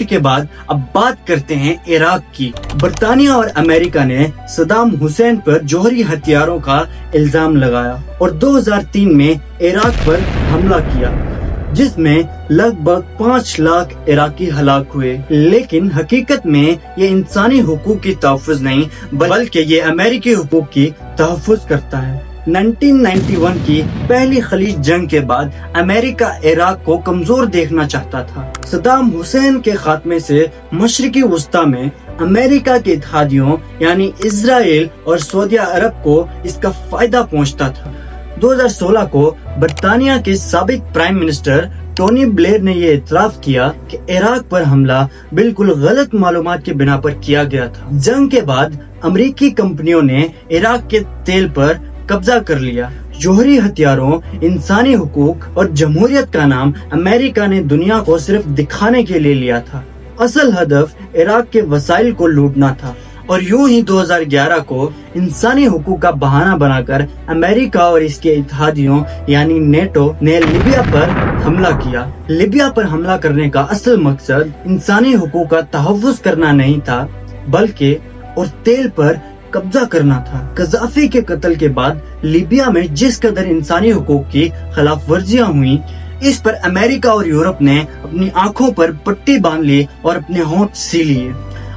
لوٹ کے بعد اب بات کرتے ہیں عراق کی۔ برطانیہ اور امریکہ نے صدام حسین پر جوہری ہتھیاروں کا الزام لگایا اور 2003 میں عراق پر حملہ کیا، جس میں لگ بھگ 5 لاکھ عراقی ہلاک ہوئے۔ لیکن حقیقت میں یہ انسانی حقوق کی تحفظ نہیں بلکہ یہ امریکی حقوق کی تحفظ کرتا ہے۔ 1991 کی پہلی خلیج جنگ کے بعد امریکہ عراق کو کمزور دیکھنا چاہتا تھا۔ صدام حسین کے خاتمے سے مشرقی وسطی میں امریکہ کے اتحادیوں یعنی اسرائیل اور سعودی عرب کو اس کا فائدہ پہنچتا تھا۔ 2016 کو برطانیہ کے سابق پرائم منسٹر ٹونی بلیئر نے یہ اعتراف کیا کہ عراق پر حملہ بالکل غلط معلومات کی بنا پر کیا گیا تھا۔ جنگ کے بعد امریکی کمپنیوں نے عراق کے تیل پر قبضہ کر لیا۔ جوہری ہتھیاروں، انسانی حقوق اور جمہوریت کا نام امریکہ نے دنیا کو صرف دکھانے کے لیے لیا تھا۔ اصل ہدف عراق کے وسائل کو لوٹنا تھا، اور یوں ہی 2011 کو انسانی حقوق کا بہانہ بنا کر امریکہ اور اس کے اتحادیوں یعنی نیٹو نے لیبیا پر حملہ کیا۔ لیبیا پر حملہ کرنے کا اصل مقصد انسانی حقوق کا تحفظ کرنا نہیں تھا بلکہ اور تیل پر قبضہ کرنا تھا۔ قذافی کے قتل کے بعد لیبیا میں جس قدر انسانی حقوق کی خلاف ورزیاں ہوئیں، اس پر امریکہ اور یورپ نے اپنی آنکھوں پر پٹی باندھ لی اور اپنے ہونٹ سی لیے،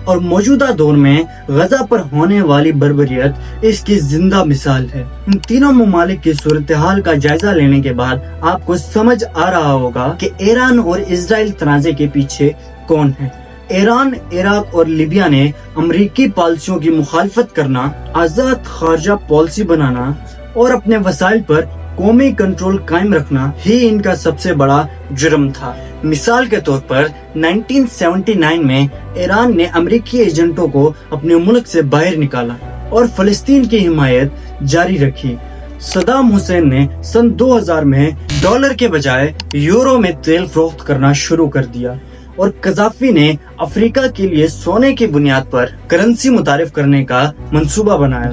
اور موجودہ دور میں غزہ پر ہونے والی بربریت اس کی زندہ مثال ہے۔ ان تینوں ممالک کی صورتحال کا جائزہ لینے کے بعد آپ کو سمجھ آ رہا ہوگا کہ ایران اور اسرائیل تنازع کے پیچھے کون ہے۔ ایران، عراق اور لیبیا نے امریکی پالیسیوں کی مخالفت کرنا، آزاد خارجہ پالیسی بنانا اور اپنے وسائل پر قومی کنٹرول قائم رکھنا ہی ان کا سب سے بڑا جرم تھا۔ مثال کے طور پر 1979 میں ایران نے امریکی ایجنٹوں کو اپنے ملک سے باہر نکالا اور فلسطین کی حمایت جاری رکھی۔ صدام حسین نے سن 2000 میں ڈالر کے بجائے یورو میں تیل فروخت کرنا شروع کر دیا، اور قذافی نے افریقہ کے لیے سونے کی بنیاد پر کرنسی متعارف کرنے کا منصوبہ بنایا۔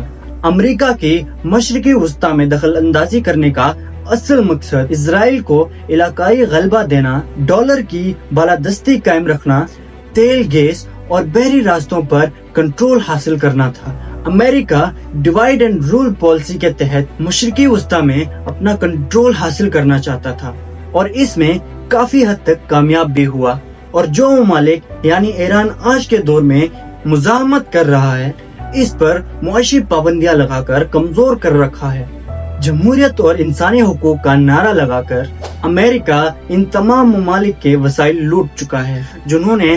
امریکہ کی مشرقی وسطی میں دخل اندازی کرنے کا اصل مقصد اسرائیل کو علاقائی غلبہ دینا، ڈالر کی بالادستی قائم رکھنا، تیل، گیس اور بحری راستوں پر کنٹرول حاصل کرنا تھا۔ امریکہ ڈیوائیڈ اینڈ رول پالیسی کے تحت مشرقی وسطی میں اپنا کنٹرول حاصل کرنا چاہتا تھا، اور اس میں کافی حد تک کامیاب بھی ہوا، اور جو ممالک یعنی ایران آج کے دور میں مزاحمت کر رہا ہے، اس پر معاشی پابندیاں لگا کر کمزور کر رکھا ہے۔ جمہوریت اور انسانی حقوق کا نعرہ لگا کر امریکہ ان تمام ممالک کے وسائل لوٹ چکا ہے، جنہوں نے